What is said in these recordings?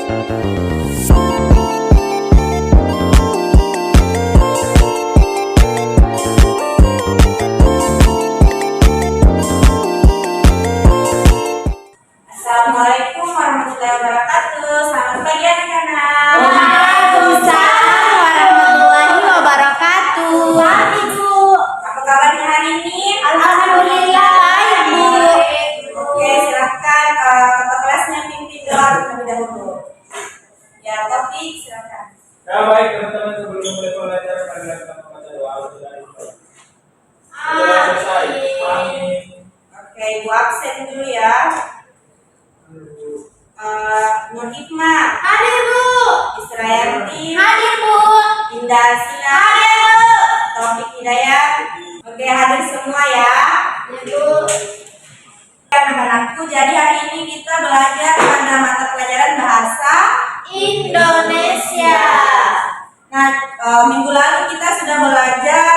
Assalamualaikum warahmatullahi wabarakatuh. Selamat pagi anak-anak. Waalaikumsalam warahmatullahi wabarakatuh. Pagi Bu. Apa kabarnya hari ini? Alhamdulillah baik Bu. Oke, silakan ketua kelasnya pimpin doa terlebih dahulu. Ya, topik silakan. Ya baik teman-teman, sebelum mulai pelajaran marilah kita membaca doa dari selesai. Amin. Oke, Ibu absen dulu ya. Nur Hikmah Hadir Bu. Israyanti Hadir Bu. Indah Sina Hadir Bu. Taufik Hidayat. Oke, hadir semua ya. Bu. Anak-anakku, jadi hari ini kita belajar pada mata pelajaran bahasa Indonesia. Nah, minggu lalu kita sudah belajar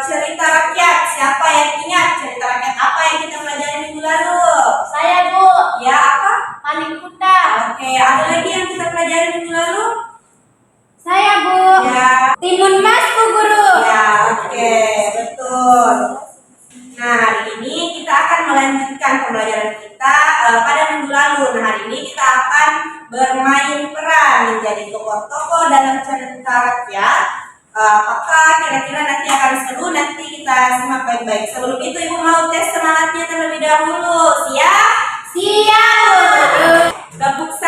cerita rakyat. Siapa yang ingat cerita rakyat apa yang kita pelajari minggu lalu? Saya Bu. Ya, apa? Paling Kuta. Oke, ada lagi yang kita pelajari minggu lalu? Saya Bu. Ya. Timun Mas Bu Guru. Ya, oke, betul. Nah, hari ini kita akan melanjutkan pembelajaran kita pada minggu lalu. Nah, hari ini kita akan bermain peran menjadi tokoh-tokoh dalam cerita rakyat. Apakah kira-kira nanti akan seru? Nanti kita simak baik-baik. Sebelum itu, Ibu mau tes semangatnya terlebih dahulu. Siap? Siap Bu. Gabuk 1.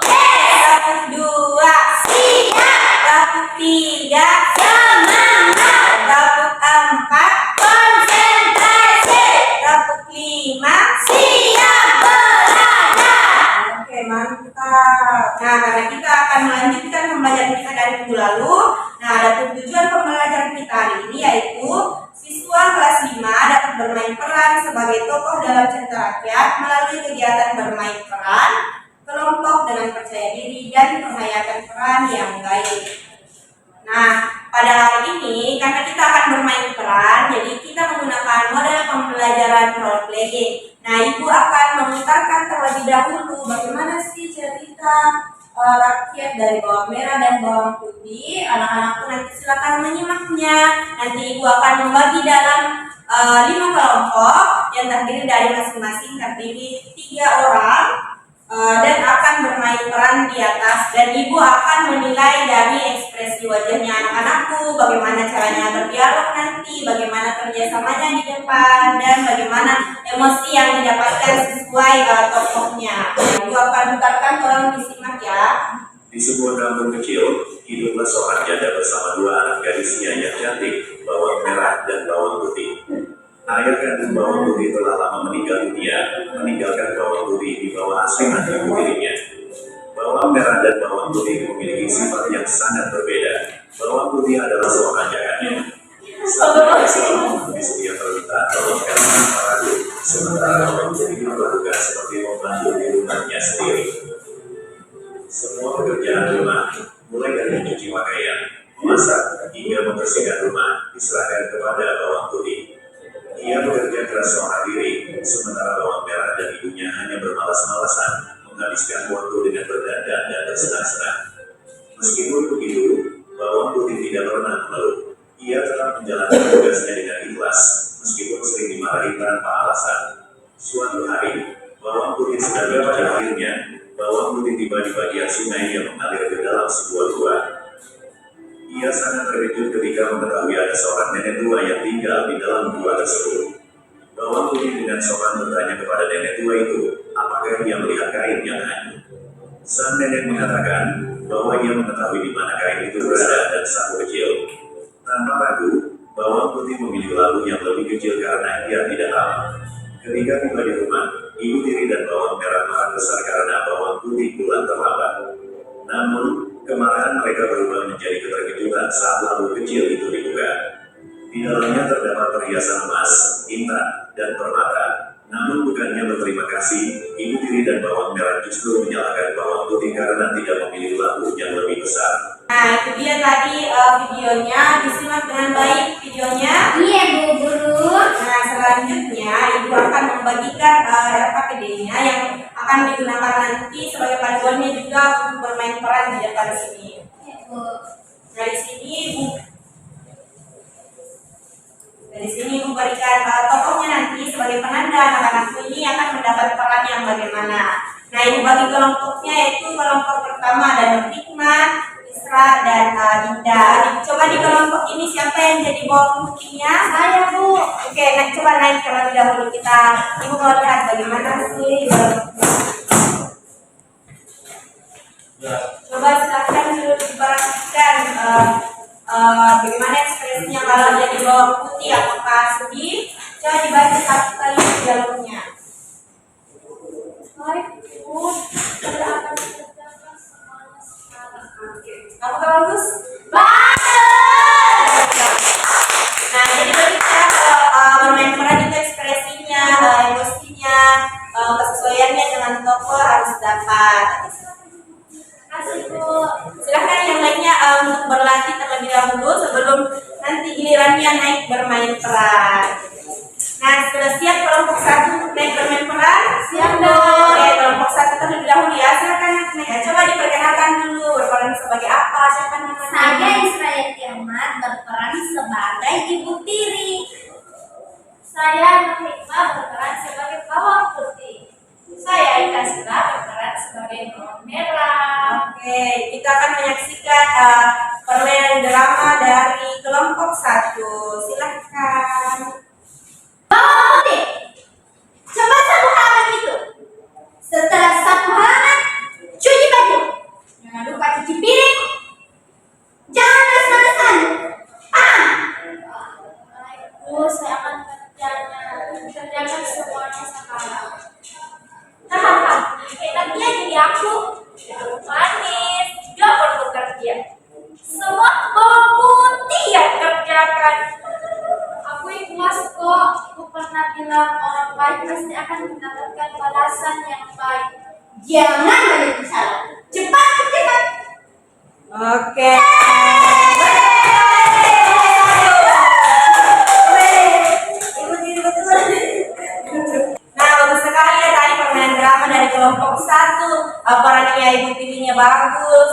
Yes. Gabuk 2. Siap. Gabuk 3. Semangat. Gabuk 4. Konsentrasi. Gabuk 5. Siap belajar. Oke, mantap. Nah, karena kita akan melanjutkan pembelajaran kita dari minggu lalu. Nah, ada tujuan pembelajaran kita hari ini yaitu siswa kelas 5 dapat bermain peran sebagai tokoh dalam cerita rakyat melalui kegiatan bermain peran kelompok dengan percaya diri dan menghayatkan peran yang baik. Nah, pada hari ini karena kita akan bermain peran, jadi kita menggunakan model pembelajaran role playing. Nah, Ibu akan memutarkan terlebih dahulu bagaimana sih cerita rakyat dari bawang merah dan bawang putih. Anak-anakku nanti silakan menyimaknya. Nanti Ibu akan membagi dalam 5 kelompok yang terdiri dari masing-masing terdiri 3 orang dan akan bermain peran di atas, dan Ibu akan menilai dari ekspresi wajahnya anak-anakku, bagaimana caranya berdialog nanti, bagaimana kerjasamanya di depan, dan bagaimana emosi yang didapatkan sesuai tokohnya. Ibu akan putarkan, tolong disimak ya. Di sebuah kampung kecil, hiduplah seorang janda bersama 2 anak gadisnya yang cantik, bawang merah dan bawang putih. Ayah kandung bawang putih telah lama meninggal dunia, meninggalkan bawang putih di bawah asuhan ibu tirinya. Bawang merah dan bawang putih memiliki sifat yang sangat berbeda. Bawang putih adalah seorang jagannya. Saat selalu di setiap permintaan tolong karena ragu, sementara bawang putih melakukan seperti membantu di rumahnya sendiri. Semua pekerjaan rumah, mulai dari mencuci pakaian, memasak, hingga membersihkan rumah, diserahkan kepada bawang putih. Ia bekerja keras seorang diri, sementara bawang merah dan ibunya hanya bermalas-malasan, menghabiskan waktu dengan berdandan dan bersenang-senang. Meskipun begitu, bawang putih tidak pernah mengeluh. Ia tetap menjalankan tugasnya dengan ikhlas, meskipun sering dimarahi tanpa alasan. Suatu hari, bawang putih sedang pada akhirnya, bawang putih tiba di bagian sungai yang mengalir ke dalam sebuah gua. Ia sangat terkejut ketika mengetahui ada seorang nenek tua yang tinggal di dalam gua tersebut. Bawang putih dengan sopan bertanya kepada nenek tua itu, apakah ia melihat kain yang hanyut. Sang nenek mengatakan bahwa ia mengetahui di mana kain itu berada dan sapu kecil. Tanpa ragu, bawang putih memilih labu yang lebih kecil karena ia tidak tahu. Ketika tiba di rumah, ibu tiri dan bawang merah marah besar karena bawang putih pulang terlambat. Namun, kemarahan mereka berubah menjadi keterkejutan saat labu kecil itu dibuka. Di dalamnya terdapat perhiasan emas, intan, dan permata. Namun bukannya berterima kasih, ibu tiri dan bawang merah justru menyalahkan bawang putih karena tidak memilih labu yang lebih besar. Nah, itu dia tadi videonya, disimak dengan baik videonya. Iya Bu Guru. Nah, selanjutnya Ibu akan membagikan RKPD-nya yang akan akan digunakan nanti sebagai panduannya juga untuk bermain peran di depan sini. Nah, dari sini Ibu berikan tokohnya nanti sebagai penanda anak-anakku ini akan mendapat peran yang bagaimana. Nah, Ibu bagi kelompoknya, yaitu kelompok pertama ada Hikmah, Isra, dan Dinda. Coba di kelompok ini siapa yang jadi bawang putihnya? Saya, Bu. Oke, coba naik terlebih dahulu kita. Ibu mau lihat bagaimana sih? Coba silakan dulu diperhatikan bagaimana ekspresinya kalau jadi bawang putih, apakah sedih? Coba dibaca satu kali dialognya. Baik, Bu. Saya akan kerjakan semuanya sekarang. Apakah bagus? Bagus. Nah, jadi bagi kita bermain peran itu ekspresinya, emosinya, kesesuaiannya dengan tokoh harus dapat. Kasih, Bu. Silahkan yang lainnya untuk berlatih terlebih dahulu sebelum nanti gilirannya naik bermain peran. Nah, sudah siap kelompok satu untuk naik bermain peran? Siap, dong. Oke, kelompok satu terlebih dahulu ya. Silakan naik. Coba diperkenalkan dulu berperan sebagai apa? Siapa namanya? Saya Israel Kiamat berperan sebagai Ibu Tiri. Saya Hikmah berperan sebagai bawang putih. Saya Ika Sila berperan sebagai bawang merah. Oke, kita akan menyaksikan permainan drama dari kelompok satu. Silakan. Bawang putih, coba satu halaman itu. Setelah satu halaman, cuci baju. Jangan lupa cuci piring. Jangan malas-malasan. Bu, saya akan kerjakan semuanya sekarang. Hahaha, enaknya jadi aku. Manis, juga perlu kerja. Semua bawang putih yang kerjakan. Aku ikhlas kok. Ibu pernah bilang orang baik pasti akan mendapatkan balasan yang baik. Jangan banyak bicara. Cepat kerjakan. Oke. Nah, bagus sekali ya tadi permainan drama dari kelompok satu. Perannya Ibu Tirinya bagus,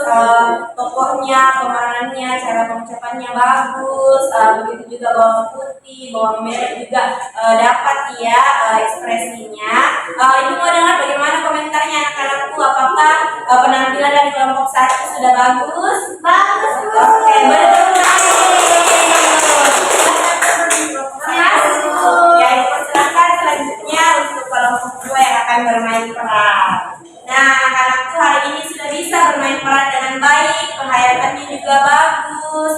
tokohnya, pemeranannya, cara pengucapannya bagus. Begitu juga bawang putih, bawang merah juga dapat ya ekspresinya. Ibu mau dengar bagaimana komentarnya anak-anakku? Apakah penampilan dari kelompok satu sudah bagus? Bagus, Bu. Oke, betul. Ya, Ibu persilakan selanjutnya untuk kelompok dua yang akan bermain peran. Nah, anak-anakku hari ini sudah bisa bermain peran dengan baik, penghayatannya juga bagus.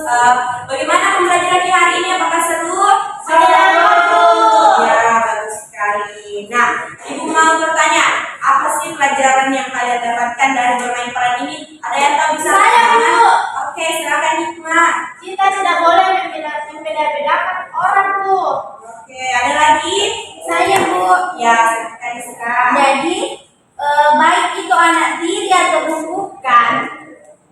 Bagaimana pembelajaran di hari ini? Apakah seru? Bagus. Ya, bagus sekali. Nah, Ibu mau bertanya, apa sih pelajaran yang kalian dapatkan dari bermain peran ini? Ada yang tahu bisa? Saya, Bu. Oke, silakan Hikmah. Kita tidak boleh membeda-bedakan orang, Bu. Oke, ada lagi? Saya, Bu. Ya, silakan sekarang. Jadi, baik itu anak tiri atau bukan,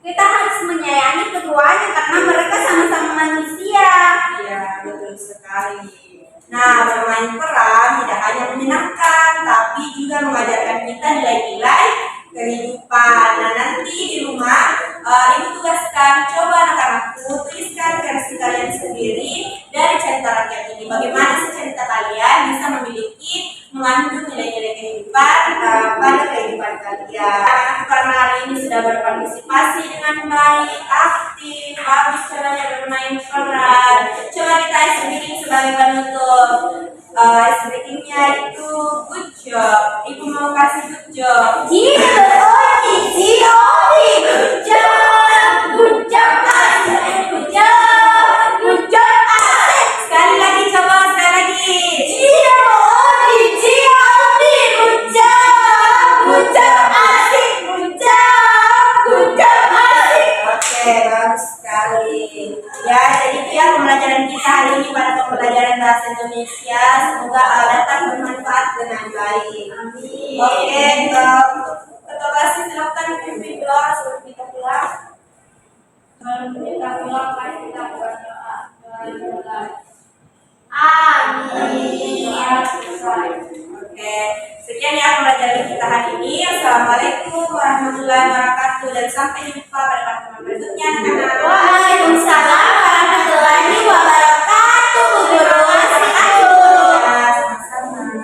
kita harus menyayangi keduanya karena mereka sama-sama manusia. Iya, betul sekali. Nah, bermain peran tidak hanya menyenangkan, tapi juga mengajarkan kita nilai-nilai kehidupan. Nah, nanti di rumah, Ibu tugaskan, coba anak-anakku tuliskan versi kalian sendiri dari cerita rakyat ini. Bagaimana sih cerita kalian bisa mengandung nilai-nilai kehidupan pada kehidupan kalian. Anak-anak karena hari ini sudah berpartisipasi dengan baik, aktif, habis caranya bermain peran. Coba kita ice breaking sebagai penutup. Ice breakingnya itu good job. Ibu mau kasih good job. Good job, asik. Good job, asik. Sekali lagi, coba sekali lagi. Oke, bagus sekali. Ya, jadi dia pembelajaran kita hari ini pada pembelajaran bahasa Indonesia. Semoga datang bermanfaat dengan baik. Amin. Oke, untuk ketua kelas silakan pimpin doa sebelum kita pulang. Sebelum kita pulang, mari kita berdoa. Amin. Oke, Sekian ya pembelajaran kita hari ini. Assalamualaikum warahmatullahi wabarakatuh dan sampai jumpa pada pertemuan berikutnya. Waalaikumsalam warahmatullahi wabarakatuh, Bu Guru. Ya, sama-sama.